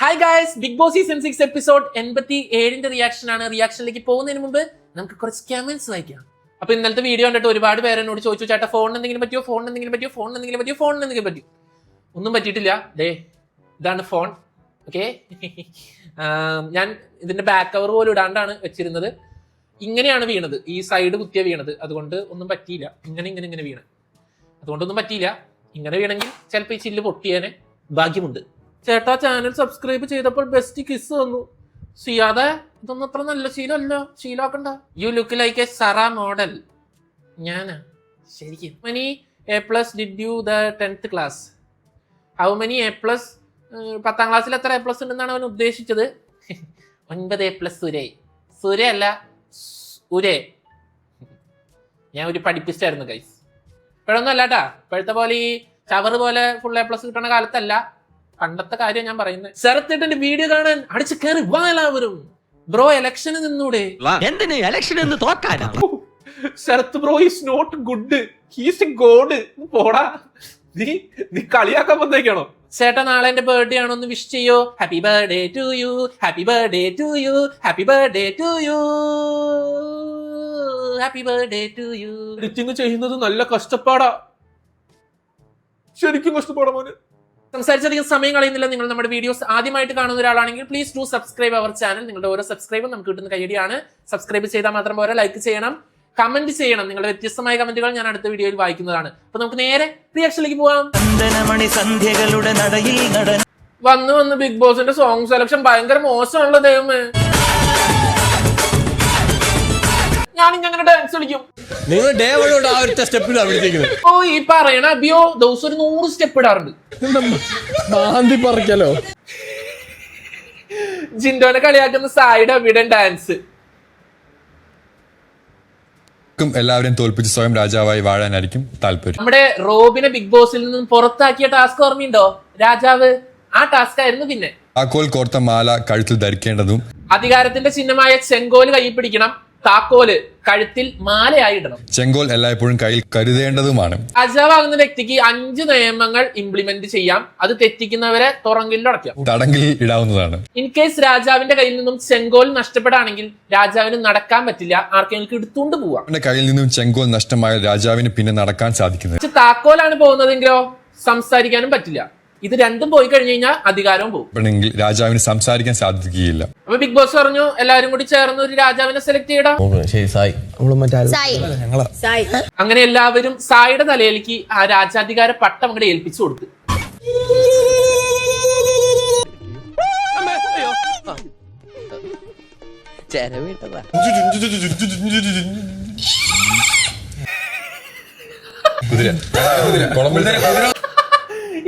Hi guys, Big Boss season 6 episode 87ന്റെ reaction ആണ്. റിയാക്ഷനിലേക്ക് പോകുന്നതിന് മുമ്പ് നമുക്ക് കുറച്ച് കമന്റ്സ് വായിക്കാം. അപ്പൊ ഇന്നലത്തെ വീഡിയോ കണ്ടിട്ട് ഒരുപാട് പേര് എന്നോട് ചോദിച്ചു, ചേട്ടാ ഫോണിന് എന്തെങ്കിലും പറ്റിയോ, ഒന്നും പറ്റിയിട്ടില്ല. ഇതാണ് ഫോൺ. ഓക്കെ, ഞാൻ ഇതിന്റെ ബാക്ക് കവർ പോലും ഇടാണ്ടാണ് വെച്ചിരുന്നത്. ഇങ്ങനെയാണ് വീണത്, ഈ സൈഡ് കുത്തിയ വീണത്, അതുകൊണ്ട് ഒന്നും പറ്റിയില്ല. ഇങ്ങനെ വീണ്, അതുകൊണ്ടൊന്നും പറ്റിയില്ല. ഇങ്ങനെ വീണെങ്കിൽ ചിലപ്പോൾ ഈ ചില്ല് പൊട്ടിയേനെ. ഭാഗ്യമുണ്ട്. ചേട്ടാ ചാനൽ സബ്സ്ക്രൈബ് ചെയ്തപ്പോൾ ബെസ്റ്റ് കിസ് തന്നു. സിയാദെ, ഇതൊന്നും അത്ര നല്ല ശീലമല്ല, ശീലമാക്കണ്ട. You look like a Zara model. ഞാനാ ശരിക്കും. Many A+ did you the 10th class? How many A+? 10ാം ക്ലാസ്സിൽ എത്ര A+ ഉണ്ടെന്നാണ് അവൻ ഉദ്ദേശിച്ചത്. 9 A+ സുരേ അല്ല, ഉരേ. ഞാൻ ഒരു പഠിപ്പിച്ചായിരുന്നു ഗൈസ്. ഇപ്പോഴൊന്നും അല്ലാട്ടാ, ഇപ്പോഴത്തെ പോലെ ഈ ചവറ് പോലെ ഫുൾ A+ കിട്ടണ കാലത്തല്ല, പണ്ടത്തെ കാര്യം ഞാൻ പറയുന്നത്. ശരത്തേട്ടന്റെ വീഡിയോ കാണാൻ അടിച്ചു കയറി വാ എല്ലാവരും. ബ്രോ ഇലക്ഷന് നിന്നൂടെ? എന്തിന് ഇലക്ഷൻ എന്ന് തോക്കാനാണ്? Sarath bro is not good, he's a god. പോടാ, നീ കളിയാക്കാൻ വന്നേക്കാണോ? ചേട്ടാ നാളെ എന്റെ ബർത്ത്ഡേ ആണോ, ഒന്ന് വിഷ് ചെയ്യോ? Happy birthday to you, happy birthday to you, happy birthday to you, happy birthday to you. Editing ചെയ്യുന്നത് നല്ല കഷ്ടപ്പാടാ, ശരിക്കും കഷ്ടപ്പാടാ മോനെ. സംസാരിച്ചധികം സമയം കളയുന്നില്ല. നിങ്ങൾ നമ്മുടെ വീഡിയോസ് ആദ്യമായിട്ട് കാണുന്ന ഒരാളാണെങ്കിൽ please do subscribe our channel. നിങ്ങളുടെ ഓരോ സബ്സ്ക്രൈബും നമുക്ക് കിട്ടുന്ന കൈയടിയാണ്. സബ്സ്ക്രൈബ് ചെയ്താൽ മാത്രം പോരാ, ലൈക്ക് ചെയ്യണം, കമന്റ് ചെയ്യണം. നിങ്ങളുടെ വ്യത്യസ്തമായ കമന്റുകൾ ഞാൻ അടുത്ത വീഡിയോയിൽ വായിക്കുന്നതാണ്. അപ്പൊ നമുക്ക് നേരെ റിയാക്ഷനിലേക്ക് പോവാം. വന്ന് ബിഗ് ബോസിന്റെ സോങ് സെലക്ഷൻ ഭയങ്കര മോശമാണല്ലോ ദൈവമേ. ഞാനിങ്ങനെ ഡാൻസ് കളിക്കും. ഓ, ഈ പറയണ അബിയോ ദിവസം ഒരു 100 സ്റ്റെപ്പ് ഇടാറുണ്ട്. ജിൻഡോനെ കളിയാക്കുന്ന സായിയുടെ അബിയുടെ ഡാൻസ്. എല്ലാവരെയും തോൽപ്പിച്ച് സ്വയം രാജാവായി വാഴാനായിരിക്കും താല്പര്യം. നമ്മുടെ റോബിനെ ബിഗ് ബോസിൽ നിന്നും പുറത്താക്കിയ ടാസ്ക് ഓർമ്മയുണ്ടോ? രാജാവ്. ആ ടാസ്ക് ആയിരുന്നു. പിന്നെ താക്കോൽ കോർത്ത മാല കഴുത്തിൽ ധരിക്കേണ്ടതും, അധികാരത്തിന്റെ ചിഹ്നമായ ചെങ്കോല് കൈ പിടിക്കണം, താക്കോല് കഴുത്തിൽ മാലയായി ഇടണം. ചെങ്കോൽ എല്ലായ്പ്പോഴും കയ്യിൽ കരുതേണ്ടതുമാണ്. രാജാവാകുന്ന വ്യക്തിക്ക് 5 നിയമങ്ങൾ ഇംപ്ലിമെന്റ് ചെയ്യാം. അത് തെറ്റിക്കുന്നവരെ തുറങ്കിൽ അടയ്ക്കാം, തടങ്കിൽ ഇടാവുന്നതാണ്. ഇൻ കേസ് രാജാവിന്റെ കയ്യിൽ നിന്നും ചെങ്കോൽ നഷ്ടപ്പെടുകയാണെങ്കിൽ രാജാവിന് നടക്കാൻ പറ്റില്ല, ആർക്കെങ്കിലും എടുത്തുകൊണ്ട് പോവാം. അവന്റെ കയ്യിൽ നിന്നും ചെങ്കോൽ നഷ്ടമായ രാജാവിന് പിന്നെ നടക്കാൻ സാധിക്കുന്നത്. താക്കോലാണ് പോകുന്നതെങ്കിലോ സംസാരിക്കാനും പറ്റില്ല. ഇത് രണ്ടും പോയി കഴിഞ്ഞു കഴിഞ്ഞാൽ അധികാരവും പോകും. രാജാവിന് സംസാരിക്കാൻ സാധിക്കുകയില്ല. അപ്പൊ ബിഗ് ബോസ് പറഞ്ഞു എല്ലാവരും കൂടി ചേർന്ന് ഒരു രാജാവിനെ സെലക്ട് ചെയ്യണം. അങ്ങനെ എല്ലാവരും സായിയുടെ തലയിലേക്ക് ആ രാജാധികാര പട്ടം അങ്ങോട്ട് ഏൽപ്പിച്ചു കൊടുത്തു.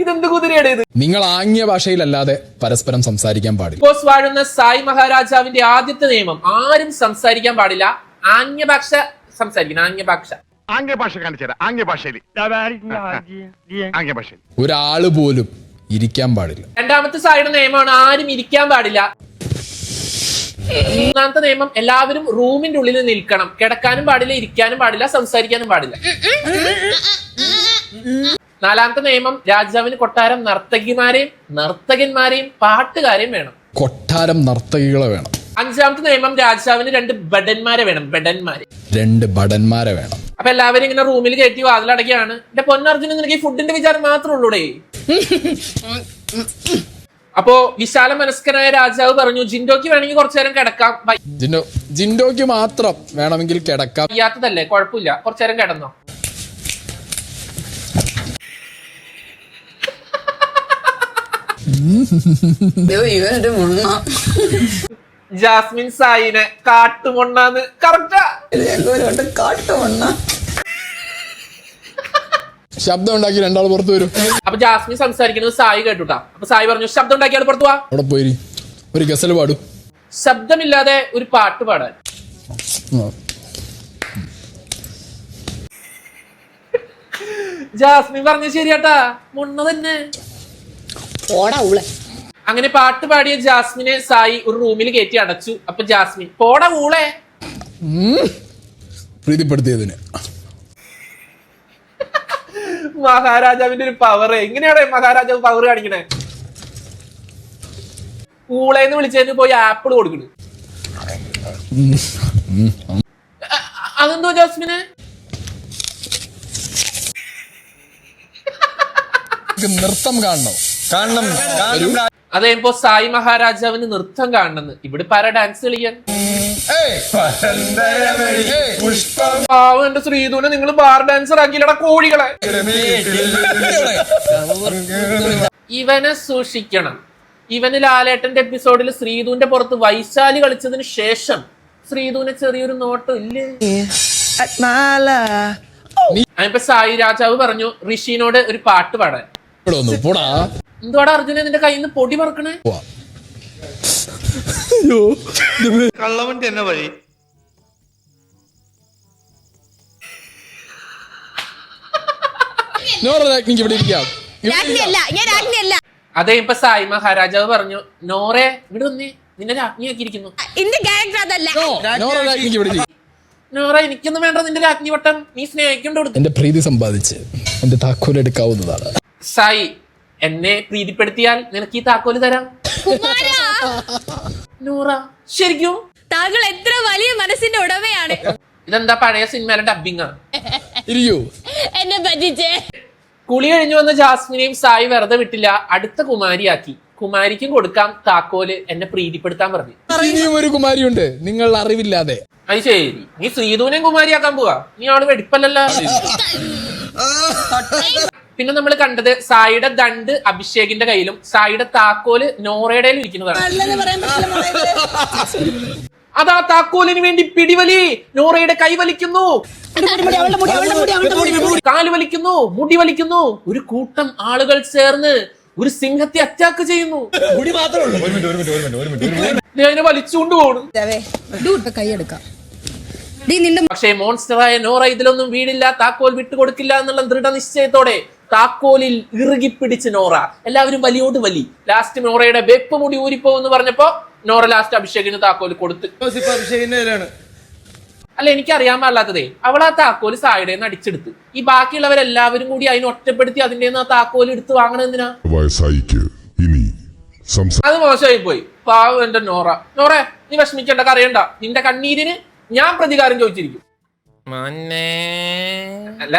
ഇതെന്ത് കുതിരയാണ് ഇത്? നിങ്ങൾ ആംഗ്യ ഭാഷയിലല്ലാതെ പരസ്പരം സംസാരിക്കാൻ പാടില്ല. ബോസ് വാഴുന്ന സായി മഹാരാജാവിന്റെ ആദ്യത്തെ നിയമം, ആരും സംസാരിക്കാൻ പാടില്ല. ആംഗ്യഭാഷ സംസാരിക്കണം. ഒരാള് പോലും ഇരിക്കാൻ പാടില്ല. രണ്ടാമത്തെ സായിയുടെ നിയമമാണ് ആരും ഇരിക്കാൻ പാടില്ല. മൂന്നാമത്തെ നിയമം എല്ലാവരും റൂമിന്റെ ഉള്ളിൽ നിൽക്കണം. കിടക്കാനും പാടില്ല, ഇരിക്കാനും പാടില്ല, സംസാരിക്കാനും പാടില്ല. നാലാമത്തെ നിയമം രാജാവിന് കൊട്ടാരം നർത്തകന്മാരെയും പാട്ടുകാരെയും വേണം. കൊട്ടാരം നർത്തകികളെ വേണം. അഞ്ചാമത്തെ നിയമം രാജാവിന് 2 ഭടന്മാരെ വേണം. 2 ഭടന്മാരെ വേണം. അപ്പൊ എല്ലാവരും ഇങ്ങനെ റൂമിൽ കയറ്റി വാതിലടക്കുകയാണ്. എന്റെ പൊന്നർജുന, നിനക്ക് ഈ ഫുഡിന്റെ വിചാരം മാത്രമേ ഉള്ളൂടെ? അപ്പോ വിശാല മനസ്കനായ രാജാവ് പറഞ്ഞു, ജിൻഡോക്ക് വേണമെങ്കിൽ കുറച്ചു നേരം കിടക്കാം. ജിൻഡോക്ക് മാത്രം വേണമെങ്കിൽ കിടക്കാം. വയ്യാത്തതല്ലേ, കുഴപ്പമില്ല, കുറച്ചു നേരം കിടന്നോ. ജാസ്മിൻ സായിനെ കാട്ടുമൊണ്ണാന്ന് കറക്റ്റാ. ശബ്ദം ഉണ്ടാക്കി 2 പുറത്തു വരും. അപ്പൊ ജാസ്മിൻ സംസാരിക്കുന്നത് സായി കേട്ടുട്ടാ. അപ്പൊ സായി പറഞ്ഞു, ശബ്ദം ഉണ്ടാക്കിയാൽ പുറത്തു പോവാ. അവിടെ പോയി ഒരു ഗസൽ പാടൂ. ശബ്ദമില്ലാതെ ഒരു പാട്ട് പാടാൻ. ജാസ്മിൻ പറഞ്ഞു ശരിയാട്ടാ, മുണ്ണ തന്നെ. അങ്ങനെ പാട്ട് പാടിയ ജാസ്മിനെ സായി ഒരു റൂമിൽ കയറ്റി അടച്ചു. അപ്പൊ ജാസ്മിൻ പോടാ ഊളെ പ്രീതിപ്പെടുത്തിയതിന്. മഹാരാജാവിന്റെ ഒരു പവർ. എങ്ങനെയാണ് മഹാരാജാവ് പവർ കാണിക്കണേ? ഊളേന്ന് വിളിച്ചതിന് പോയി ആപ്പിൾ കൊടുക്കണ്. അതെന്തോ ജാസ്മിനെ? നൃത്തം കാണണം. അതേപ്പോ സായി മഹാരാജാവിന് നൃത്തം കാണണമെന്ന്. ഇവിടെ പാര ഡാൻസ് കളിക്കാൻ? പാവം എന്റെ ശ്രീധുവിനെ നിങ്ങൾ ബാർ ഡാൻസർ ആക്കിയില്ലടാ കോഴികളെ. ഇവനെ സൂക്ഷിക്കണം. ഇവന് ലാലേട്ടന്റെ എപ്പിസോഡിൽ ശ്രീധുവിന്റെ പുറത്ത് വൈശാലി കളിച്ചതിന് ശേഷം ശ്രീധുവിന് ചെറിയൊരു നോട്ടം ഇല്ലേ? അതിപ്പോ സായി രാജാവ് പറഞ്ഞു ഋഷിനോട് ഒരു പാട്ട് പാടാൻ. എന്തുവാടാ അർജുനെ നിന്റെ കയ്യിൽ നിന്ന് പൊടി പറക്കണേ? കള്ളവണ്ടി തന്നെ വഴി. അതെ ഇപ്പൊ സായി മഹാരാജാവ് പറഞ്ഞു നോറെ ഇവിടെ വന്നേ, നിന്നെ രാജ്ഞിയാക്കിയിരിക്കുന്നു. നോറ എനിക്കൊന്നും വേണ്ട നിന്റെ രാജ്ഞി വട്ടം, നീ സ്നേഹിക്കൊണ്ടു. എന്റെ പ്രീതി സമ്പാദിച്ച് എന്റെ താക്കോൽ എടുക്കാവുന്നതാണ്. സായി എന്നെ പ്രീതിപ്പെടുത്തിയാൽ നിനക്ക് ഈ താക്കോല് തരാം. നൂറ ശരിക്കും താങ്കൾ എത്ര വലിയ മനസ്സിന്റെ ഉടമയാണ്. ഇതെന്താ പഴയ സിനിമയിലെ ഡബിങ്ങാ? എന്നെ പറ്റിച്ചേ. കുളി കഴിഞ്ഞു വന്ന ജാസ്മിനെയും സായി വെറുതെ വിട്ടില്ല, അടുത്ത കുമാരിയാക്കി. കുമാരിക്കും കൊടുക്കാം താക്കോല്, എന്നെ പ്രീതിപ്പെടുത്താൻ പറഞ്ഞു. ഇനിയും ഒരു കുമാരിയുണ്ട് നിങ്ങൾ അറിവില്ലാതെ. അത് ശരി, നീ ശ്രീധുവിനെയും കുമാരിയാക്കാൻ പോവാ? നീ ആള് വെടിപ്പല്ലല്ലോ. പിന്നെ നമ്മൾ കണ്ടത് സായിയുടെ ദണ്ട് അഭിഷേകിന്റെ കയ്യിലും സായിയുടെ താക്കോല് നോറയുടെ ഇരിക്കുന്നതാണ്. അതാ താക്കോലിന് വേണ്ടി പിടിവലി. നോറയുടെ കൈ വലിക്കുന്നു, കാല് വലിക്കുന്നു, മുടി വലിക്കുന്നു. ഒരു കൂട്ടം ആളുകൾ ചേർന്ന് ഒരു സിംഹത്തെ അറ്റാക്ക് ചെയ്യുന്നു. അതിനെ വലിച്ചുകൊണ്ട് പോണു. പക്ഷേ മോൺസ്റ്ററായ നോറ ഇതിലൊന്നും വീടില്ല, താക്കോൽ വിട്ടുകൊടുക്കില്ല എന്നുള്ള ദൃഢനിശ്ചയത്തോടെ താക്കോലിൽ ഇറുകി പിടിച്ച് നോറ. എല്ലാവരും വലിയോട് വലി. ലാസ്റ്റ് നോറയുടെ വെപ്പ് മുടി ഊരിപ്പോന്ന് പറഞ്ഞപ്പോ നോറ ലാസ്റ്റ് അഭിഷേകിന് താക്കോൽ കൊടുത്ത്. അല്ല എനിക്കറിയാൻ പാടില്ലാത്തതേ, അവൾ ആ താക്കോല് സായിയുടെ അടിച്ചെടുത്ത്. ഈ ബാക്കിയുള്ളവരെല്ലാവരും കൂടി അതിനെ ഒറ്റപ്പെടുത്തി അതിന്റെ ആ താക്കോൽ എടുത്ത് വാങ്ങണെന്തിനാ? അത് മോശമായി പോയി. പാവം എന്റെ നോറ. നോറ നീ വിഷമിക്കേണ്ട, കറിയണ്ട. നിന്റെ കണ്ണീരിന് ഞാൻ പ്രതികാരം ചോദിച്ചിരിക്കും. അല്ല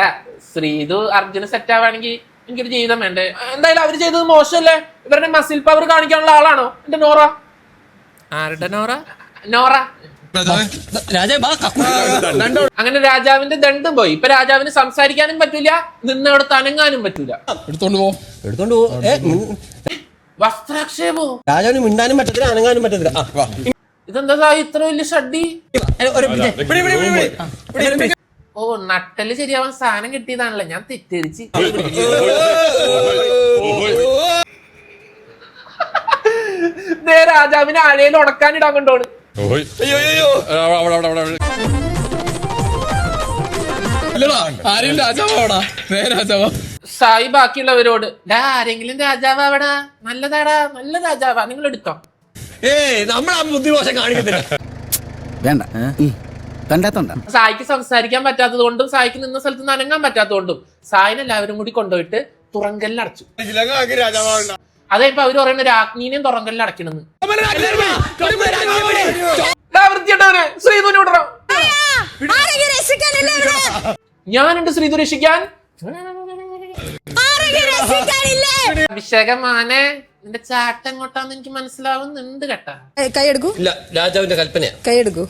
ശ്രീധു അർജുന സെറ്റ് ആവാണെങ്കിൽ എനിക്കൊരു ജീവിതം വേണ്ടേ? എന്തായാലും അവര് ചെയ്തത് മോശമല്ലേ? ഇവരുടെ മസിൽ പവർ കാണിക്കാനുള്ള ആളാണോ എന്റെ നോറ? ആരുടെ നോറ? നോറ. അങ്ങനെ രാജാവിന്റെ ദണ്ടും പോയി. ഇപ്പൊ രാജാവിന് സംസാരിക്കാനും പറ്റൂല, നിന്നവിടെ തനങ്ങാനും പറ്റൂല. എടുത്തോണ്ട് പോ. വസ്ത്രാക്ഷേപോ? രാജാവിന് മിണ്ടാനും പറ്റത്തില്ല, അനങ്ങാനും പറ്റത്തില്ല. ഇതെന്താ ഇത്ര വലിയ ഷഡ്ഡി? ഓ നട്ടല് ശരിയാവാൻ സാധനം കിട്ടിയതാണല്ലേ, ഞാൻ തെറ്റിദ്ധരിച്ച്. രാജാവിനെ ആഴയിൽ ഉണക്കാനിടാൻ കൊണ്ടോണ്. ആരെയും രാജാവാടാ, രാജാവാ. സായി ബാക്കിയുള്ളവരോട് ആരെങ്കിലും രാജാവാടാ, നല്ലതാടാ, നല്ല രാജാവാ, നിങ്ങൾ എടുത്തോ. നമ്മളാ ബുദ്ധിമോശം കാണിക്കത്തില്ല. വേണ്ട കണ്ടാത്തോണ്ട. സായിക്ക് സംസാരിക്കാൻ പറ്റാത്തത് കൊണ്ടും സായിക്ക് നിന്ന സ്ഥലത്ത് നിന്ന് അനങ്ങാൻ പറ്റാത്തതുകൊണ്ടും സായിനെ എല്ലാവരും കൂടി കൊണ്ടുപോയിട്ട് തുറങ്കലിൽ അടച്ചു. അതെ ഇപ്പൊ അവര് പറയുന്ന രാജ്ഞീനെയും തുറങ്കലിൽ അടയ്ക്കണെന്ന്. ശ്രീധുവിനെ വിടണം. ഞാനുണ്ട് ശ്രീധു രക്ഷിക്കാൻ. അഭിഷേകം മാനെ നിന്റെ ചാട്ടം എങ്ങോട്ടാന്ന് എനിക്ക് മനസ്സിലാവുന്നുണ്ട് കേട്ടാ. കൈയെടുക്കൂ. ഇല്ല, രാജാവിന്റെ കൽപ്പനയാ. കൈയെടുക്കൂ.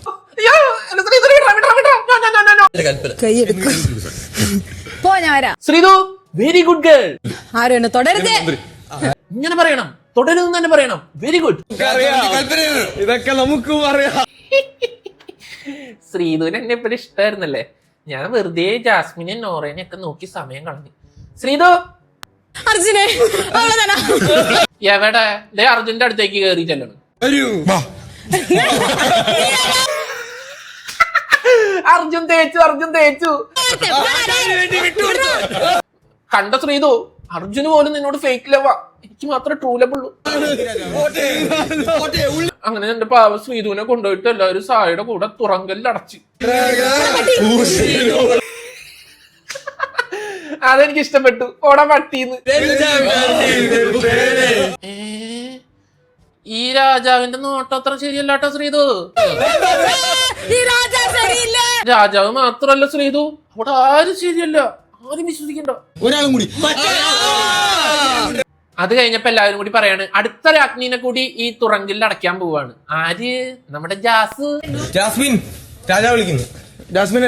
കൈയെടുക്കൂ. പോ, ഞാൻ വരാം. Sreedhu very good girl. ആരും എന്നെ തുടരുത്. ഇങ്ങനെ പറയണം, തുടരുതെന്ന് തന്നെ പറയണം. Very good. ഇതൊക്കെ നമുക്ക് പറയാം. ശ്രീധുവിന് എന്നെ എപ്പോഴും ഇഷ്ടമായിരുന്നല്ലേ. ഞാൻ വെറുതെ ജാസ്മിനെ നോറേനെ ഒക്കെ നോക്കി സമയം കളഞ്ഞു. ശ്രീധു അർജുനെ എവിടെ? അർജുന്റെ അടുത്തേക്ക് കയറി ചെല്ലണം. അർജുൻ തേച്ചു. കണ്ട ശ്രീധു, അർജുന് പോലും നിന്നോട് ഫേക്ക് ലവാ, എനിക്ക് മാത്രമേ ട്രൂ ലവ് ഉള്ളൂ. അങ്ങനെ എന്റെ പാവ ശ്രീധുവിനെ കൊണ്ടുപോയിട്ട് എല്ലാവരും സായിയുടെ കൂടെ തുറങ്കലിൽ അടച്ചു. അതെനിക്ക് ഇഷ്ടപ്പെട്ടു. ഓടാ പട്ടീന്ന്. ഈ രാജാവിന്റെ നോട്ടം അത്ര ശരിയല്ലാട്ടോ ശ്രീതു. ഈ രാജാ ശരിയില്ല. രാജാവ് മാത്രല്ല ശ്രീതു, അവിടെ ആരും ശരിയല്ല, ആരും വിശ്വസിക്കണ്ട. ഒരാളും കൂടി. അത് കഴിഞ്ഞപ്പോ എല്ലാവരും കൂടി പറയാണ് അടുത്ത രാജ്ഞീനെ കൂടി ഈ തുറങ്കിൽ അടയ്ക്കാൻ പോവാണ്. ആര്? നമ്മുടെ ജാസ്. ജാസ്മിൻ രാജാവ് വിളിക്കുന്നു. ജാസ്മിനെ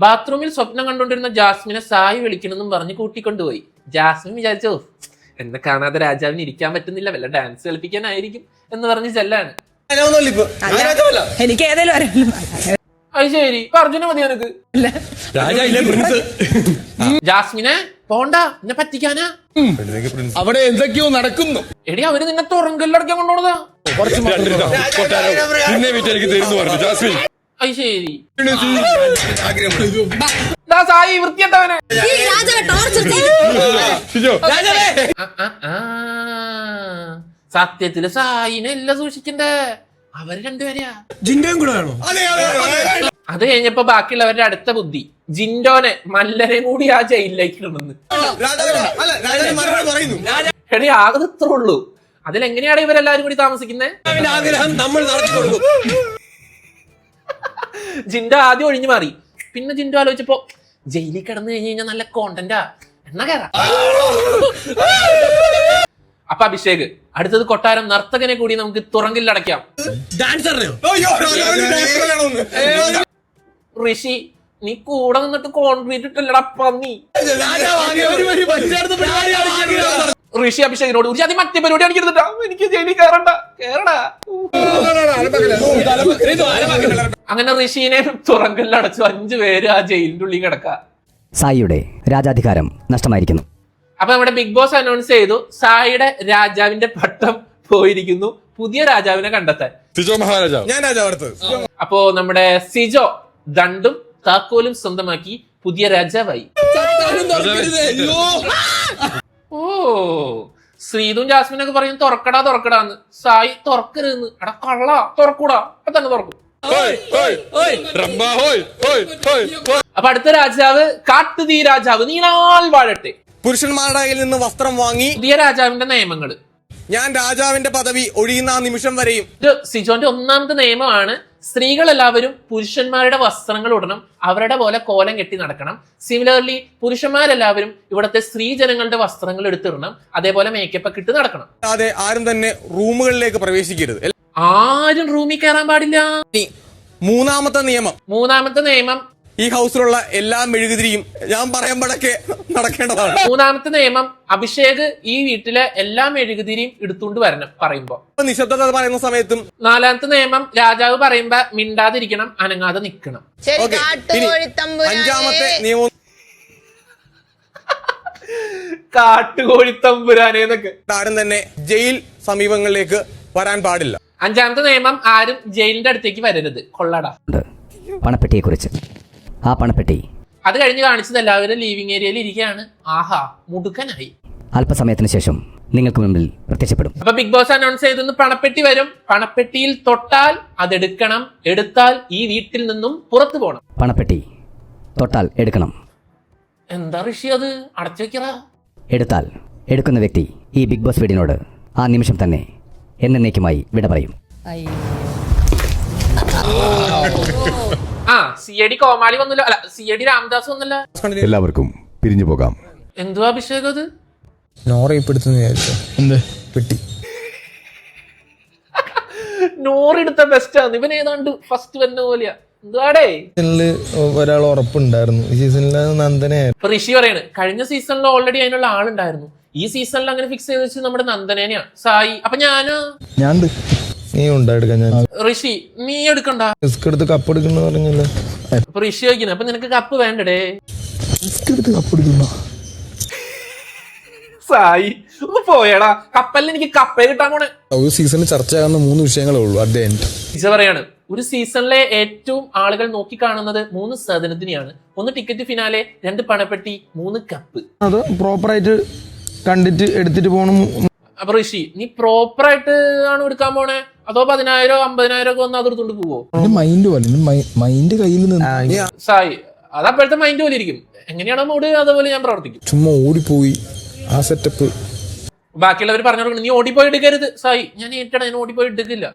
ബാത്റൂമിൽ സ്വപ്നം കണ്ടുകൊണ്ടിരുന്ന ജാസ്മിനെ സായി വിളിക്കണമെന്നും പറഞ്ഞ് കൂട്ടിക്കൊണ്ടുപോയി. ജാസ്മിൻ വിചാരിച്ചോ എന്നെ കാണാതെ രാജാവിന് ഇരിക്കാൻ പറ്റുന്നില്ല, വല്ല ഡാൻസ് കളിപ്പിക്കാനായിരിക്കും എന്ന് പറഞ്ഞ് ചെല്ലാണ്. എനിക്ക് ഏതായാലും അറിയാലോ. അത് ശരി, അർജുന മതി എനക്ക്. ജാസ്മിനെ പോണ്ട, എന്നെ പറ്റിക്കാനാ. അവിടെ എന്തൊക്കെയോ നടക്കുന്നു. എടി അവര് നിന്നെ തുറങ്കല്ലടക്കാൻ കൊണ്ടുപോണതാ. അത് ശരി. സായി വൃത്തിയട്ടവനെ. ഈ രാജാവ് ടോർച്ചർ സത്യത്തില് സായിനെ എല്ലാം സൂക്ഷിക്കണ്ടേ, അവര് രണ്ടുപേരെയാ. അത് കഴിഞ്ഞപ്പോ ബാക്കിയുള്ളവരുടെ അടുത്ത ബുദ്ധി ജിൻഡോനെ മല്ലനെ കൂടി ആ ജയിലിലേക്ക് ഇടുന്നു. എടി ആകെ ഇത്രേ ഉള്ളൂ. അതിലെങ്ങനെയാണ് ഇവരെല്ലാരും കൂടി താമസിക്കുന്നേ? ജിൻഡോ ആദ്യം ഒഴിഞ്ഞു മാറി. പിന്നെ ജിൻഡോ ആലോചിച്ചപ്പോ ജയിലിൽ കിടന്നു കഴിഞ്ഞ് കഴിഞ്ഞാൽ നല്ല കോണ്ടന്റാ, എണ്ണ കയറാ. അപ്പൊ അഭിഷേക്, അടുത്തത് കൊട്ടാരം നർത്തകനെ കൂടി നമുക്ക് തുറങ്കിൽ അടയ്ക്കാം. ഋഷി, നീ കൂടെ നിന്നിട്ട് കോൺക്രീറ്റ് ഇട്ടല്ലടാ പന്നി. ഋഷി അഭിഷേകിനോട് ഒരു അതി മറ്റേ പരിപാടി കാണിക്കരുതാ, എനിക്ക് ജയിലിൽ കയറണ്ട, കേറടാ. അങ്ങനെ ഋഷീനെ തുറങ്കലിൽ അടച്ചു 5 പേര് ആ ജയിലിന്റെ ഉള്ളിൽ കിടക്ക. സായിയുടെ രാജാധികാരം നഷ്ടമായിരിക്കുന്നു. അപ്പൊ നമ്മുടെ ബിഗ് ബോസ് അനൗൺസ് ചെയ്തു സായിയുടെ രാജാവിന്റെ പട്ടം പോയിരിക്കുന്നു, പുതിയ രാജാവിനെ കണ്ടെത്താൻ. സിജോ മഹാരാജാവ്. ഞാൻ രാജാവ്. അപ്പോ നമ്മുടെ സിജോ ദണ്ടും താക്കോലും സ്വന്തമാക്കി പുതിയ രാജാവായി. ഓ, ശ്രീതും ജാസ്മിനൊക്കെ പറയും തുറക്കടാ തുറക്കടാന്ന്. സായി തുറക്കരുന്ന്. എടാ കള്ള, തുറക്കൂടാ, അപ്പൊ തന്നെ തുറക്കും. അപ്പൊ അടുത്ത രാജാവ് കാട്ടുതീ രാജാവ് നീണാൽ വാഴട്ടെ. പുരുഷന്മാരുടെ കയ്യിൽ നിന്ന് വസ്ത്രം വാങ്ങി പുതിയ രാജാവിന്റെ നിയമങ്ങള്. ഞാൻ രാജാവിന്റെ പദവി ഒഴിയുന്ന ആ നിമിഷം വരെയും. ഇത് സിജോന്റെ ഒന്നാമത്തെ നിയമമാണ്. സ്ത്രീകൾ എല്ലാവരും പുരുഷന്മാരുടെ വസ്ത്രങ്ങൾ ഇടണം, അവരുടെ പോലെ കോലം കെട്ടി നടക്കണം. സിമിലർലി പുരുഷന്മാരെല്ലാവരും ഇവിടുത്തെ സ്ത്രീജനങ്ങളുടെ വസ്ത്രങ്ങൾ എടുത്തിടണം, അതേപോലെ മേക്കപ്പ് ഒക്കെ ഇട്ട് നടക്കണം. അതെ, ആരും തന്നെ റൂമുകളിലേക്ക് പ്രവേശിക്കരുത്. ആരും റൂമിൽ കയറാൻ പാടില്ല. മൂന്നാമത്തെ നിയമം ഈ ഹൗസിലുള്ള എല്ലാ മെഴുകുതിരിയും ഞാൻ പറയുമ്പോഴൊക്കെ നടക്കേണ്ടതാണ്. മൂന്നാമത്തെ നിയമം, അഭിഷേക് ഈ വീട്ടിലെ എല്ലാ മെഴുകുതിരിയും എടുത്തുകൊണ്ട് വരണം പറയുമ്പോ. നിശബ്ദത പറയുന്ന സമയത്തും. നാലാമത്തെ നിയമം, രാജാവ് പറയുമ്പോ മിണ്ടാതിരിക്കണം, അനങ്ങാതെ നിൽക്കണം. അഞ്ചാമത്തെ നിയമം, കാട്ടുകോഴിത്തമ്പുരാനേന്നൊക്കെ. ആരും തന്നെ ജയിൽ സമീപങ്ങളിലേക്ക് വരാൻ പാടില്ല. അഞ്ചാമത്തെ നിയമം, ആരും ജയിലിന്റെ അടുത്തേക്ക് വരരുത്, കൊള്ളടാ. പണപ്പെട്ടിയെ കുറിച്ച്. ആ പണപ്പെട്ടി അത് കഴിഞ്ഞ് കാണിച്ചത് എല്ലാവരും ലീവിംഗ് ഏരിയയിൽ ഇരിക്കുകയാണ്. ആഹാ, മുടുക്കനായി. അല്പസമയത്തിന് ശേഷം നിങ്ങൾക്ക് മുമ്പിൽ പ്രത്യക്ഷപ്പെടും. അപ്പൊ ബിഗ് ബോസ് അനൗൺസ് ചെയ്തെന്ന് പണപ്പെട്ടി വരും. പണപ്പെട്ടിയിൽ തൊട്ടാൽ അതെടുക്കണം, എടുത്താൽ ഈ വീട്ടിൽ നിന്നും പുറത്തു പോകണം. പണപ്പെട്ടി തൊട്ടാൽ എടുക്കണം. എന്താ ഋഷി അത് അടച്ചു വെക്കറാ? എടുത്താൽ എടുക്കുന്ന വ്യക്തി ഈ ബിഗ് ബോസ് വീടിനോട് ആ നിമിഷം തന്നെ എന്നേക്കുമായി വിട പറയും. ആ CID കോമാളി വന്നില്ല, അല്ല CID രാംദാസ് വന്നില്ല. എല്ലാവർക്കും പിരിഞ്ഞു പോകാം. എന്തുവാ അഭിഷേക് അത്? പെട്ടി നോറെടുത്ത ബെസ്റ്റാണ് ഇവൻ, ഏതാണ്ട് ഫസ്റ്റ് വരുന്ന പോലെയാ. എന്തുവാടേ ഒരാൾ ഉറപ്പുണ്ടായിരുന്നു ഈ സീസണിൽ നന്ദനായിരുന്നു. ഇപ്പൊ ഋഷി പറയാണ് കഴിഞ്ഞ സീസണിൽ ഓൾറെഡി അതിനുള്ള ആളുണ്ടായിരുന്നു, ഈ സീസണിൽ അങ്ങനെ ഫിക്സ് ചെയ്ത് വെച്ച് നമ്മുടെ നന്ദനേനെയാണ്. സായി, അപ്പൊ ഞാൻ നീ ഉണ്ടായെടുക്കാൻ. ഞാൻ ഋഷി നീ എടുക്കണ്ട, റിസ്ക് എടുത്ത് കപ്പ് എടുക്കുന്ന പറഞ്ഞല്ലോ. അപ്പൊ ഋഷി ചോദിക്കുന്നത് അപ്പൊ നിനക്ക് കപ്പ് വേണ്ടടേ? റിസ്ക് എടുത്ത് കപ്പ് എടുക്കുന്ന സായി ഒന്ന് പോയടാ, കപ്പലിൽ എനിക്ക് കപ്പേ കിട്ടാൻ പോണേ. ഒരു സീസണിൽ ചർച്ചയാകുന്ന 3 വിഷയങ്ങളേ ഉള്ളൂ. അറ്റ് ദി എൻഡ് ഋഷി പറയാണ് ഒരു സീസണിലെ ഏറ്റവും ആളുകൾ നോക്കിക്കാണുന്നത് 3 സാധനത്തിനെയാണ്. 1 ടിക്കറ്റ് ഫിനാലെ, 2 പണപ്പെട്ടി, 3 കപ്പ്. അത് പ്രോപ്പറായിട്ട് കണ്ടിട്ട് എടുത്തിട്ട് പോകണം. അപ്പൊ ഋഷി നീ പ്രോപ്പറായിട്ട് ആണ് എടുക്കാൻ പോണേ അതോ 10,000 50,000 ഒക്കെ വന്ന് അതെടുത്തോണ്ട് പോവോ? മൈൻഡ് പോലെ മൈൻഡ് കയ്യിൽ നിന്ന് സായി അതപ്പോഴത്തെ മൈൻഡ് പോലെ ഇരിക്കും. എങ്ങനെയാണോ മൂഡ് അതുപോലെ ഞാൻ പ്രവർത്തിക്കും. ചുമ്മാ ഓടിപ്പോയി ആ സെറ്റപ്പ്. ബാക്കിയുള്ളവർ പറഞ്ഞു കൊടുക്കണം, നീ ഓടിപ്പോയി എടുക്കരുത് സായി. ഞാൻ ഏറ്റവും ഞാൻ ഓടിപ്പോയി എടുക്കില്ല.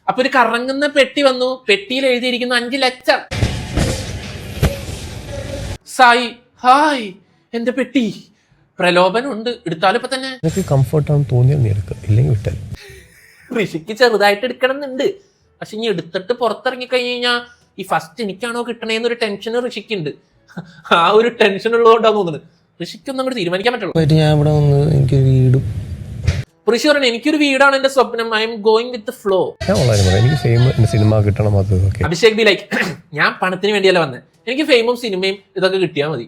അപ്പൊ ഒരു കറങ്ങുന്ന പെട്ടി വന്നു. പെട്ടിയിൽ എഴുതിയിരിക്കുന്നു 5 ലക്ഷം. സായി ഹായ്, എന്റെ പെട്ടി. പ്രലോഭനമുണ്ട്, എടുത്താലും ഇപ്പൊ തന്നെ. കംഫർട്ടാണെന്ന് തോന്നിയാൽ നീ എടുക്കുക, ഇല്ലെങ്കിൽ വിട്ടാൽ. ഋഷിക്ക് ചെറുതായിട്ട് എടുക്കണം എന്നുണ്ട്. പക്ഷെ ഇനി എടുത്തിട്ട് പുറത്തിറങ്ങി കഴിഞ്ഞ് കഴിഞ്ഞാൽ ഈ ഫസ്റ്റ് എനിക്കാണോ കിട്ടണേന്നൊരു ടെൻഷൻ ഋഷിക്കുണ്ട്. ആ ഒരു ടെൻഷൻ ഉള്ളതുകൊണ്ടാണ് തോന്നുന്നത്. ഋഷിക്കൊന്നും അങ്ങോട്ട് തീരുമാനിക്കാൻ പറ്റുള്ളൂ. ഞാൻ ഇവിടെ വന്ന് എനിക്ക് വീടും ഋഷി പറഞ്ഞു, എനിക്കൊരു വീടാണ് എന്റെ സ്വപ്നം. I am going with flow. എനിക്ക് ഫെയിം, സിനിമ കിട്ടണം. അതൊക്കെ അഭിഷേക് ബി ലൈക്ക്, ഞാൻ പണത്തിന് വേണ്ടിയല്ല വന്നത്, എനിക്ക് ഫെയിമും സിനിമയും ഇതൊക്കെ കിട്ടിയാൽ മതി.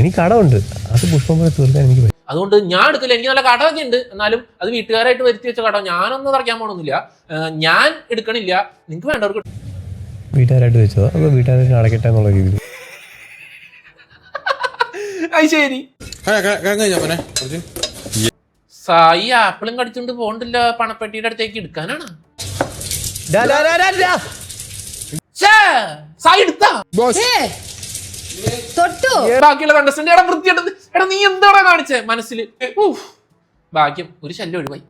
എനിക്ക് കടമുണ്ട്, അത് പുഷ്പം പോലെ തീർക്കാൻ എനിക്ക് പറ്റും. അതുകൊണ്ട് ഞാൻ എടുക്കില്ല. എനിക്ക് നല്ല കടമൊക്കെ ഉണ്ട്, എന്നാലും അത് വീട്ടുകാരായിട്ട് വരുത്തി വെച്ച കടം. ഞാനൊന്നും തറയ്ക്കാൻ പോകണമെന്നില്ല, ഞാൻ എടുക്കണില്ല. നിങ്ങൾക്ക് വേണ്ടവർക്ക് വീട്ടുകാരായിട്ട് വെച്ചതോ അതോ വീട്ടുകാരായിട്ട് അടക്കട്ടെ എന്നുള്ള രീതിയിൽ. അത് ശരി. സായി ആപ്പിളും കടിച്ചോണ്ട് പോകണ്ടില്ല, പണപ്പെട്ടിയുടെ അടുത്തേക്ക് എടുക്കാനാണ്. സായി എടുത്താ തൊട്ടു. ബാക്കിയുള്ള കണ്ടസ്റ്റന്റ് എടാ വൃത്തിയായിട്ട് എടാ നീ എന്താടാ കാണിച്ചേ മനസ്സിൽ. ഭാഗ്യം, ഒരു ശല്യം ഒഴിവായി.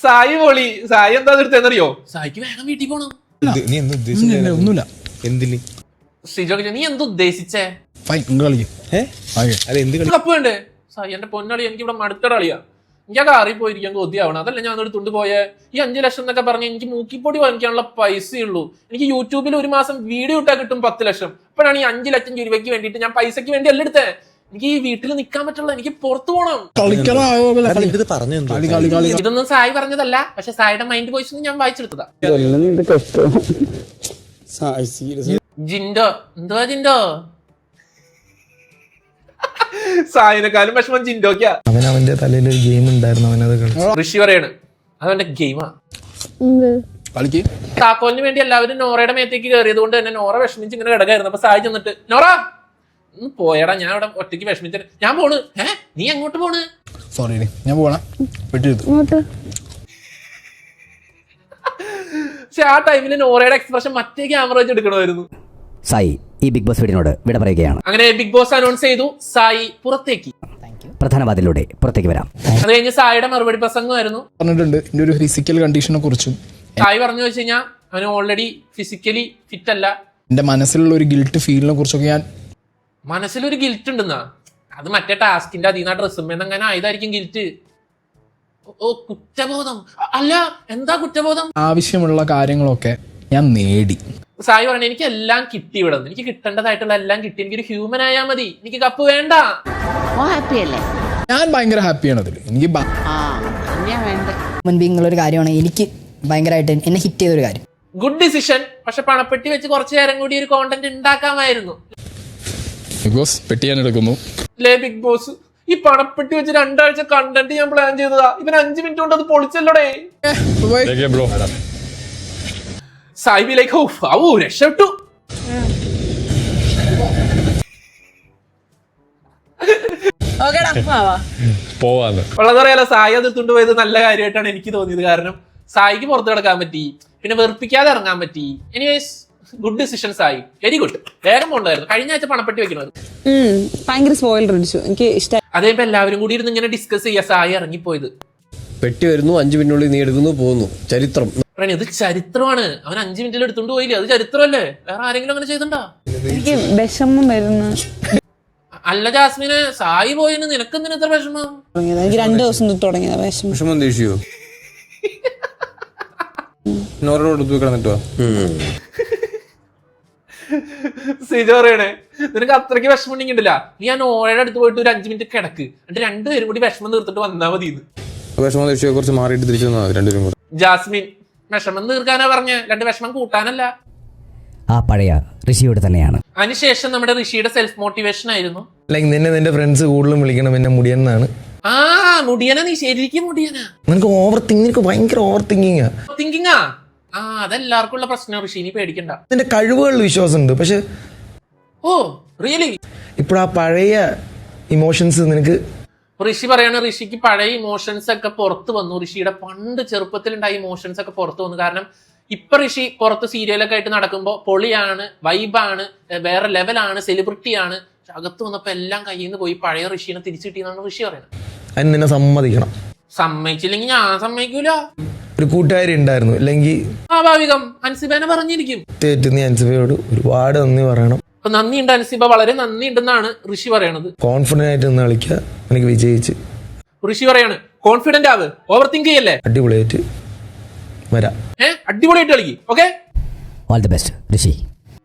സായി പൊളി. സായി എന്താ എടുത്തെന്നറിയോ? സായിക്ക് വേഗം വീട്ടിൽ പോണം. ഒന്നുമില്ല. എന്തിന് സിജോ നീ എന്ത് ഉദ്ദേശിച്ചേ? കപ്പ് വേണ്ടേ? സായി എന്റെ പൊന്നളി, എനിക്ക് ഇവിടെ മടുത്തടളിയാ. എനിക്ക് ആ കാറിൽ പോയിരിക്കാൻ കൊതിയാവണം. അതല്ല ഞാൻ എടുത്തുകൊണ്ട് പോയേ. ഈ 5 ലക്ഷം എന്നൊക്കെ പറഞ്ഞ് എനിക്ക് മൂക്കിപ്പൊടി വാങ്ങിക്കാനുള്ള പൈസയുള്ളൂ. എനിക്ക് യൂട്യൂബിൽ ഒരു മാസം വീഡിയോ ഇട്ടാൽ കിട്ടും 10 ലക്ഷം. അപ്പോഴാണ് ഈ 5 ലക്ഷം രൂപയ്ക്ക് വേണ്ടിയിട്ട് ഞാൻ പൈസക്ക് വേണ്ടി അല്ല എടുത്തേ. എനിക്ക് ഈ വീട്ടിൽ നിൽക്കാൻ പറ്റുള്ള, എനിക്ക് പുറത്തു പോകണം. ഇതൊന്നും സായി പറഞ്ഞതല്ല, പക്ഷെ സായിയുടെ മൈൻഡ് വോയിസ് ഞാൻ വായിച്ചെടുത്തതാ. ജിൻഡോ എന്തുവാ ജിൻഡോ? സായിനെക്കാളും വിഷമം ജിൻഡോക്കാ. അവന്റെ തലയിൽ ഒരു ഗെയിം ഉണ്ടായിരുന്നു, അവനത് കളിച്ചു. ഋഷി പറയാണ് അതവന്റെ ഗെയിമാ. താക്കോലിന് വേണ്ടി എല്ലാവരും നോറയുടെ മേത്തേക്ക് കയറിയത് കൊണ്ട് തന്നെ നോറ വിഷമിച്ച് ഇങ്ങനെ കിടക്കായിരുന്നു. അപ്പൊ സായി ചെന്നിട്ട്, നോറ ഒന്ന് പോയടാ, ഞാൻ അവിടെ ഒറ്റയ്ക്ക് വിഷമിച്ചിട്ട് ഞാൻ പോണ്. നീ എങ്ങോട്ട് പോണ്? സോറി ഞാൻ പോണ. പക്ഷെ ആ ടൈമിൽ നോറയുടെ എക്സ്പ്രഷൻ മറ്റേ ക്യാമറ വെച്ച് എടുക്കണമായിരുന്നു. സായി ഈ ബിഗ് ബോസ് വീടിനോട് വിട പറയുകയാണ്. അങ്ങനെ ബിഗ് ബോസ് അനൗൺസ് ചെയ്തു, സായി പുറത്തേക്ക്. പ്രധാന വാതിലൂടെ പുറത്തേക്ക് വരാം. അത് കഴിഞ്ഞ് സായിയുടെ മറുപടി പ്രസംഗമായിരുന്നു. പറഞ്ഞിട്ടുണ്ട് എന്റെ ഒരു ഫിസിക്കൽ കണ്ടീഷനെ കുറിച്ചും. സായി പറഞ്ഞു വെച്ച് കഴിഞ്ഞാൽ അവന് ഓൾറെഡി ഫിസിക്കലി ഫിറ്റ് അല്ല. എന്റെ മനസ്സിലുള്ള ഒരു ഗിൽട്ട് ഫീലിനെ കുറിച്ചൊക്കെ ഞാൻ. മനസ്സിലൊരു ഗിൽറ്റ് ഉണ്ടെന്നാ? അത് മറ്റേ ടാസ്കിന്റെ അതീന ഡ്രസ്സുമെന്ന് അങ്ങനെ ആയതായിരിക്കും ഗിൽറ്റ്. ഓ കുറ്റബോധം അല്ല, എന്താ കുറ്റബോധം? ആവശ്യമുള്ള കാര്യങ്ങളൊക്കെ ഞാൻ നേടി. സായി പറഞ്ഞു എനിക്ക് എല്ലാം കിട്ടി ഇവിടെ നിന്ന്, എനിക്ക് കിട്ടേണ്ടതായിട്ടുള്ള എല്ലാം കിട്ടി, എനിക്കൊരു ഹ്യൂമൻ ആയാൽ മതി, എനിക്ക് കപ്പ് വേണ്ട. ഞാൻ ഭയങ്കര ഹാപ്പിയാണ് അതിൽ. എനിക്ക് മുൻപിങ്ങുള്ളൊരു കാര്യമാണ് എനിക്ക് ഭയങ്കരമായിട്ട് എന്നെ ഹിറ്റ് ചെയ്തൊരു കാര്യം. Good decision. പക്ഷെ പണപ്പെട്ടി വെച്ച് കുറച്ചു നേരം കൂടി ഒരു കോണ്ടന്റ് ഉണ്ടാക്കാമായിരുന്നു. ബിഗ് ബോസ് പെട്ടി ഞാൻ എടുക്കുന്നു. ബിഗ് ബോസ് ഈ പണപ്പെട്ടി വെച്ച് 2 ആഴ്ച കണ്ടന്റ് ഞാൻ പ്ലാൻ ചെയ്തതാ. ഇവൻ 5 മിനിറ്റ് കൊണ്ട് അത് പൊളിച്ചല്ലോടേ. ബ്രോ സായി ബി ലൈക്ക് രക്ഷപ്പെട്ടു. പോവാന്ന് ഉള്ളതറിയാലോ, സായി അത് എടുത്തുകൊണ്ട് പോയത് നല്ല കാര്യമായിട്ടാണ് എനിക്ക് തോന്നിയത്. കാരണം സായിക്ക് പുറത്ത് കിടക്കാൻ പറ്റി, പിന്നെ വെറുപ്പിക്കാതെ ഇറങ്ങാൻ പറ്റി. Anyways good decision Sai, very good. വേഗം പോണ്ടായിരുന്നു. കഴിഞ്ഞ ആഴ്ച പണപ്പെട്ടി വെക്കണത് ഭയങ്കര സ്പോയിലർ അടിച്ചു, എനിക്ക് ഇഷ്ടം. അതേപ്പോ എല്ലാവരും കൂടി ഇരുന്ന് ഇങ്ങനെ ഡിസ്കസ് ചെയ്യാ സായി ഇറങ്ങിപ്പോയത്. പെട്ടി വരുന്നു, 5 മിനിറ്റിനുള്ളിൽ നീ എടുക്കുന്നു, പോകുന്നു. ചരിത്രം. ഇത് ചരിത്രമാണ്. അവൻ 5 മിനിറ്റിൽ എടുത്തോണ്ട് പോയില്ലേ, അത് ചരിത്രമല്ലേ? വേറെ ആരെങ്കിലും അങ്ങനെ ചെയ്തിട്ടുണ്ടോ? എനിക്ക് വിഷമം വരുന്നു. അല്ല ജാസ്മിനെ, സായി പോയിന് നിനക്ക് എന്തിനാ ഇത്ര വിഷമം? എനിക്ക് 2 ദിവസം തുടങ്ങിയതാ വിഷമം. ദേഷ്യോ നോറോട് കിടന്നിട്ടോ? സിജോ പറയണേ നിനക്ക് അത്രയ്ക്ക് വിഷമം ഉണ്ടെങ്കിണ്ടല്ല, നീ ആ നോറയുടെ അടുത്ത് പോയിട്ട് ഒരു 5 മിനിറ്റ് കിടക്ക്, എന്നിട്ട് 2 പേരും കൂടി വിഷമം തീർത്തിട്ട് വന്നാ മതി. വിഷമം ദേഷ്യം കുറച്ച് മാറിയിട്ട് തിരിച്ചു വന്നാൽ 2 പേരും കൂടെ. ജാസ്മിൻ വിഷമം തീർക്കാനാ പറഞ്ഞ, 2 വിഷമം കൂട്ടാനല്ല. ആ പഴയ ഋഷിയോട് തന്നെയാണ്. അതിനുശേഷം നമ്മുടെ ഋഷിയുടെ സെൽഫ് മോട്ടിവേഷൻ ആയിരുന്നു, ലൈക്ക് നിന്റെ ഫ്രണ്ട്സ് കൂടുതലും വിളിക്കണം എന്നെ മുടിയെന്നാണ്. ആ മുടിയനാ, നീ ശരിക്കും മുടിയനാ. നിനക്ക് നിനക്ക് ഭയങ്കര ഓവർ തിങ്കിങ്ങാ. തിങ്കിങ്ങാ? ആ അതെല്ലാവർക്കും ഉള്ള പ്രശ്നം ഋഷി, നീ പേടിക്കണ്ട. നിന്റെ കഴിവുകളിൽ വിശ്വാസമുണ്ട്, പക്ഷെ ഓ റിയലി ഇപ്പോൾ ആ പഴയ ഇമോഷൻസ് നിനക്ക് ഋഷി പറയാണ് ഋഷിക്ക് പഴയ ഇമോഷൻസ് ഒക്കെ പുറത്ത് വന്നു. ഋഷിയുടെ പണ്ട് ചെറുപ്പത്തിലുണ്ടായ ഇമോഷൻസ് ഒക്കെ പുറത്ത് വന്നു. കാരണം ഇപ്പൊ ഋഷി പുറത്ത് സീരിയലൊക്കെ ആയിട്ട് നടക്കുമ്പോൾ പൊളിയാണ്, വൈബാണ്, വേറെ ലെവലാണ്, സെലിബ്രിറ്റിയാണ്. അകത്ത് വന്നപ്പോ എല്ലാം കയ്യിൽ നിന്ന് പോയി. പഴയ ഋഷിനെ തിരിച്ചു കിട്ടിയെന്നാണ് ഋഷി പറയുന്നത്. അതിന് നിന്നെ സമ്മതിക്കണം. സമ്മതിച്ചില്ലെങ്കിൽ ഞാൻ സമ്മതിക്കൂല. ഒരു കൂട്ടുകാരി ഉണ്ടായിരുന്നു, അല്ലെങ്കിൽ സ്വാഭാവികം അൻസിബേനെ പറഞ്ഞിരിക്കും. നീ അൻസിബയോട് ഒരുപാട് നന്ദി പറയണം. അപ്പൊ നന്ദിയുണ്ട് അൻസിബ, വളരെ നന്ദിയുണ്ടെന്നാണ് ഋഷി പറയണത്. കോൺഫിഡന്റ് ആയിട്ട് നിന്ന് കളിക്കുക, എനിക്ക് വിജയിച്ച്. ഋഷി പറയാണ് കോൺഫിഡന്റ് ആവ്, ഓവർ തിങ്ക് ചെയ്യല്ലേ, അടിപൊളിയായിട്ട് വരാം. അടിപൊളിയായിട്ട് കളിക്കും. Okay, all the best Rishi.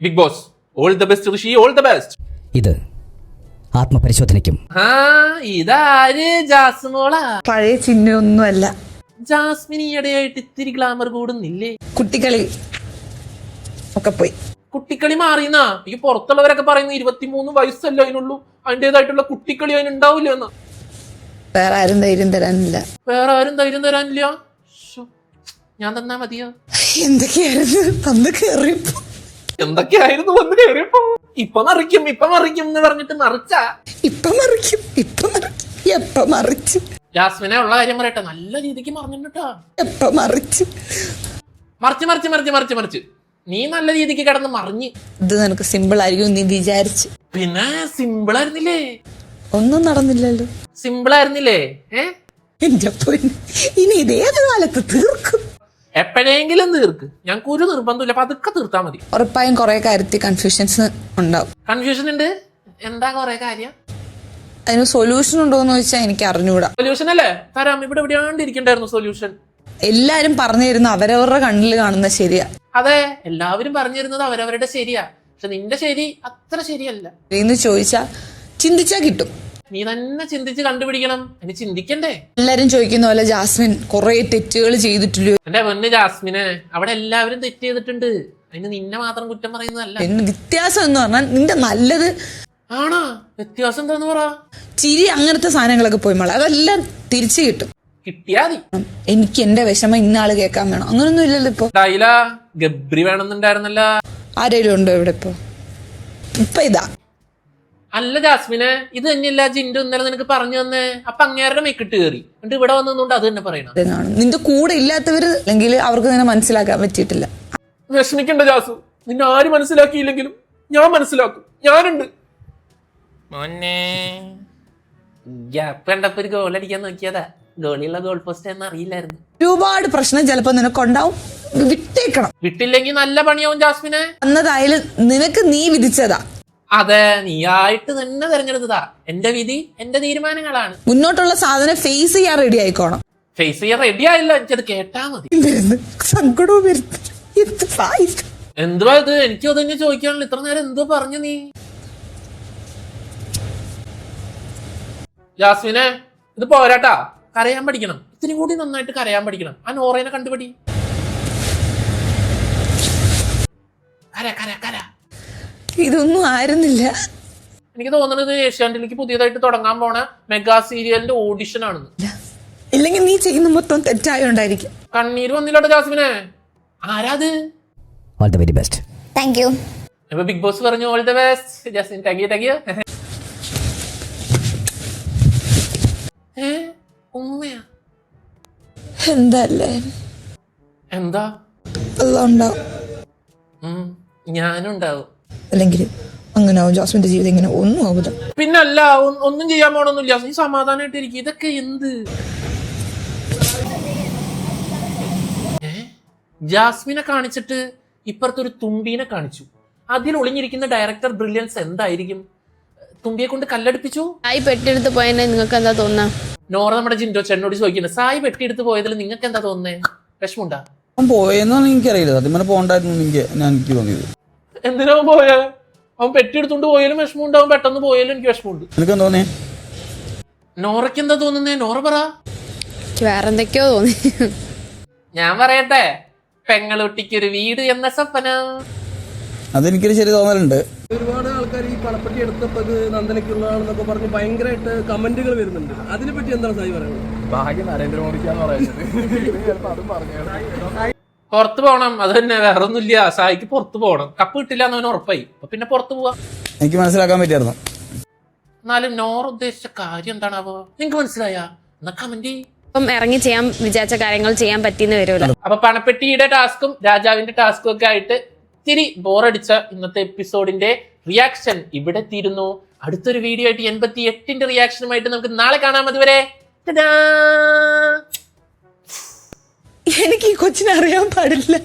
Bigg Boss all the best Rishi, all the best. ഇത് ആത്മപരിശോധനയ്ക്കും. ഇതാര്? ജാസ്മോളാ. പഴയ ചിഹ്നമൊന്നുമല്ല. ജാസ്മിൻ ഈയിടെയായിട്ട് ഇത്തിരി ഗ്ലാമർ കൂടുന്നില്ലേ? കുട്ടികളി ഒക്കെ പോയി. കുട്ടിക്കളി മാറിയെന്നാ ഈ പുറത്തുള്ളവരൊക്കെ പറയുന്നത്. 23 വയസ്സല്ല അതിനുള്ളൂ, അതിൻ്റെതായിട്ടുള്ള കുട്ടിക്കളി അതിനുണ്ടാവില്ല എന്നാ. വേറെ ആരും ധൈര്യം തരാനില്ല. വേറെ ആരും ധൈര്യം തരാനില്ല. ഞാൻ തന്നാ മതിയോ? എന്തൊക്കെയായിരുന്നു തന്ന് കയറിയപ്പോ, എന്തൊക്കെയായിരുന്നു വന്ന് കയറിയപ്പോ. ഇപ്പൊ മറിക്കും എന്ന് പറഞ്ഞിട്ട് മറിച്ചാ. ഇപ്പൊ മറിക്കും, എപ്പ മറിച്ചു. ജാസ്മിനെ ഉള്ള കാര്യം പറയട്ടെ, നല്ല രീതിക്ക് മറിഞ്ഞിട്ടാ. എപ്പ മറിച്ചു. മറിച്ച് നീ നല്ല രീതിക്ക് കിടന്ന് മറിഞ്ഞ്. ഇത് നിനക്ക് സിമ്പിൾ ആയിരിക്കും നീ വിചാരിച്ചു. പിന്നെ സിമ്പിൾ ആയിരുന്നില്ലേ? ഒന്നും നടന്നില്ലല്ലോ. സിമ്പിൾ ആയിരുന്നില്ലേ? എന്റെ പൊന്ന്, ഇനി ഇതേത് കാലത്ത് തീർക്കും? എപ്പോഴെങ്കിലും തീർക്ക്. ഞങ്ങൾക്ക് ഒരു നിർബന്ധമില്ല, പതുക്കെ തീർത്താ മതി. ഉറപ്പായും കുറെ കാര്യത്തിൽ കൺഫ്യൂഷൻസ് ഉണ്ടാവും. കൺഫ്യൂഷൻ ഉണ്ട്. എന്താ കുറെ കാര്യം? അതിന് സൊല്യൂഷൻ ഉണ്ടോന്ന് ചോദിച്ചാൽ എനിക്ക് അറിഞ്ഞുകൂടാ. സൊല്യൂഷൻ അല്ലേ തരാം. ഇവിടെ എവിടെയാണ്ട് ഇരിക്കണ്ടായിരുന്നു സൊല്യൂഷൻ. എല്ലാരും പറഞ്ഞു തരുന്ന അവരവരുടെ കണ്ണിൽ കാണുന്ന ശരിയാ. അതെ, എല്ലാവരും പറഞ്ഞു തരുന്നത് അവരവരുടെ ശരിയാ. പക്ഷെ നിന്റെ ശരി അത്ര ശരിയല്ല എന്ന് ചോദിച്ചാ ചിന്തിച്ചാ കിട്ടും. നീ തന്നെ ചിന്തിച്ച് കണ്ടുപിടിക്കണം. ഇനി ചിന്തിക്കണ്ടേ? എല്ലാരും ചോദിക്കുന്ന പോലെ ജാസ്മിൻ കുറെ തെറ്റുകൾ ചെയ്തിട്ടില്ലയോ? എന്റെ പൊന്ന് ജാസ്മിന്, അവിടെ എല്ലാവരും തെറ്റ് ചെയ്തിട്ടുണ്ട്. അതിന് നിന്നെ മാത്രം കുറ്റം പറയുന്നതല്ല. വ്യത്യാസം എന്ന് പറഞ്ഞാൽ നിന്റെ നല്ലത് ആണോ? വ്യത്യാസം എന്താന്ന് പറ. ചിരി അങ്ങനത്തെ സാധനങ്ങളൊക്കെ പോയി മോളെ, അതെല്ലാം തിരിച്ചു കിട്ടും. കിട്ടിയാ മതി. എനിക്ക് എന്റെ വിഷമം ഇന്നാള് കേൾക്കാൻ വേണം, അങ്ങനൊന്നും ഇല്ലല്ലോ. ഇപ്പൊ ഡൈല ഗബ്രി വേണമെന്നുണ്ടായിരുന്നല്ല. ആരെങ്കിലും ഉണ്ടോ ഇവിടെ? ഇപ്പൊ ഇതാ. അല്ല ജാസ്മിനെ, ഇത് തന്നെയല്ല ജിൻഡു ഇന്നലെ നിനക്ക് പറഞ്ഞു തന്നെ. അപ്പൊ അങ്ങേരുടെ മെക്കിട്ട് കയറി എന്നിട്ട് ഇവിടെ വന്നുകൊണ്ട് അത് തന്നെ പറയണം. നിന്റെ കൂടെ ഇല്ലാത്തവര് അല്ലെങ്കിൽ അവർക്ക് നിന്നെ മനസ്സിലാക്കാൻ പറ്റിയിട്ടില്ല. വിഷമിക്കണ്ട ജാസു, നിന്നെ ആര് മനസ്സിലാക്കിയില്ലെങ്കിലും ഞാൻ മനസ്സിലാക്കും. ഞാനുണ്ട് മോനെ. ഗ്യാപ്പ് കണ്ടപ്പോ ഒരു ഗോൾ അടിക്കാൻ നോക്കിയതാ. ഗോളിയുള്ള ഗോൾ പോസ്റ്റ് എന്ന് അറിയില്ലായിരുന്നു. ഒരുപാട് പ്രശ്നം ചിലപ്പോ നിനക്കുണ്ടാവും, വിട്ടേക്കണം. വിട്ടില്ലെങ്കിൽ നല്ല പണിയാവും ജാസ്മിനെ. എന്നതായാലും നിനക്ക് നീ വിധിച്ചതാ. അതെ, നീയായിട്ട് തന്നെ തെരഞ്ഞെടുത്തതാ. എന്റെ വിധി എന്റെ തീരുമാനങ്ങളാണ്. മുന്നോട്ടുള്ള സാധനം ഫേസ് ചെയ്യാൻ റെഡി ആയിക്കോണം. ഫേസ് ചെയ്യാൻ റെഡി ആയില്ല, എനിക്കത് കേട്ടാ മതി. സങ്കടവും വരുന്നു. എന്തുവാ ഇത്? എനിക്കും അതന്നെ ചോദിക്കാണല്ലോ. ഇത്ര നേരം എന്തോ പറഞ്ഞു നീ? ജാസ്മിനെ, ഇത് പോരാട്ടാ. കരയാൻ പഠിക്കണം. ഇത്തിരി കൂടി നന്നായിട്ട് കരയാൻ പഠിക്കണം. ആ നോറേനെ കണ്ടുപിടി. കര. ഇതൊന്നും ആയിരുന്നില്ല. എനിക്ക് തോന്നുന്നത് ഏഷ്യാനെറ്റിലേക്ക് പുതിയതായിട്ട് തുടങ്ങാൻ പോണ മെഗാ സീരിയലിന്റെ ഓഡിഷൻ ആണെന്ന്. ഇല്ലെങ്കിൽ നീ ചെയ്യുന്ന മൊത്തം തെറ്റായോണ്ടായിരിക്കും. കണ്ണീര് വന്നില്ലോട്ടോ ജാസ്മിനെ. ആരാത്? All the very best. Thank you. ഇപ്പൊ ബിഗ് ബോസ് പറഞ്ഞു all the best Jasmin. Thank you. ഉമ്മയാ? എന്തല്ലേ? എന്താ? എല്ലാം ഉണ്ടാവും. ഞാനും ഉണ്ടാവും. അല്ലെങ്കിൽ അങ്ങനെ ആവും. ജാസ്മിന്റെ ജീവിതം ഇങ്ങനെ ഒന്നും ആവില്ല. പിന്നല്ല, ഒന്നും ചെയ്യാൻ പോണൊന്നുമില്ല. നീ സമാധാനമായിട്ട് ഇരിക്കും. ഇതൊക്കെ എന്ത്? ജാസ്മിനെ കാണിച്ചിട്ട് ഇപ്പുറത്തൊരു തുമ്പീനെ കാണിച്ചു. അതിൽ ഒളിഞ്ഞിരിക്കുന്ന ഡയറക്ടർ ബ്രില്യൻസ് എന്തായിരിക്കും? തുമ്പിയെ കൊണ്ട് കല്ലടിപ്പിച്ചു. സായി പെട്ടിയെടുത്ത് പോയതിനെ നിങ്ങൾക്ക് എന്താ തോന്നാ? നോറ നമ്മുടെ ജിൻഡോ ചേട്ടനോട് ചോദിക്കുന്നത്, സായി പെട്ടിയെടുത്ത് പോയതിൽ നിങ്ങൾക്ക് എന്താ തോന്നുന്നേ? വിഷമുണ്ടാ? പോയെന്നാണ് എനിക്കറിയില്ല. സത്യം പോണ്ടായിരുന്നു എനിക്ക് തോന്നിയത്. എന്തിനാ പോയ? അവൻ പെട്ടിയെടുത്തോണ്ട് പോയാലും വിഷമം ഉണ്ടാവും, പെട്ടെന്ന് പോയാലും എനിക്ക് വിഷമമുണ്ട്. എനിക്ക് തോന്നിയേ? നോറയ്ക്ക് എന്താ തോന്നുന്നേ? നോറ പറ. വേറെന്തൊക്കെയോ തോന്നി. ഞാൻ പറയട്ടെ, പെങ്ങളുട്ടിക്കൊരു വീട് എന്ന സ്വപ്നം. അതെനിക്കൊരു ശരി തോന്നലുണ്ട്. ഒരുപാട് ആൾക്കാർ ഈ പണപ്പെട്ടി എടുത്തപ്പോൾ ഇത് നന്ദനയ്ക്കുള്ളതാണെന്നൊക്കെ പറഞ്ഞ് ഭയങ്കരമായിട്ട് കമന്റുകൾ വരുന്നുണ്ട്. അതിനെപ്പറ്റി എന്താണ് സായി പറയുന്നത്? ഭാഗ്യം നരേന്ദ്രമോദിക്കാന്ന് പറയുന്നത്. പുറത്ത് പോകണം, അത് തന്നെ, വേറെ ഒന്നുമില്ല. സായിക്ക് പുറത്ത് പോകണം. കപ്പ് കിട്ടില്ല എന്ന് അവന് ഉറപ്പായി. അപ്പൊ പിന്നെ പുറത്ത് പോവാ. എനിക്ക് മനസ്സിലാക്കാൻ പറ്റിയായിരുന്നു. എന്നാലും നോർ ഉദ്ദേശിച്ച കാര്യം എന്താണാവോ? നിങ്ങൾക്ക് മനസ്സിലായ? എന്നാ കമന്റ്. ഇപ്പം ഇറങ്ങി ചെയ്യാൻ വിചാരിച്ച കാര്യങ്ങൾ ചെയ്യാൻ പറ്റിയെന്ന് വരൂല. അപ്പൊ പണപ്പെട്ടിയുടെ ടാസ്കും രാജാവിന്റെ ടാസ്കും ഒക്കെ ആയിട്ട് ഇത്തിരി ബോറടിച്ച ഇന്നത്തെ എപ്പിസോഡിന്റെ റിയാക്ഷൻ ഇവിടെ തീരുന്നു. അടുത്തൊരു വീഡിയോ ആയിട്ട് 88ന്റെ റിയാക്ഷനുമായിട്ട് നമുക്ക് നാളെ കാണാം. അതുവരെ എനിക്ക് ഈ കൊച്ചിനെ അറിയാൻ പാടില്ല.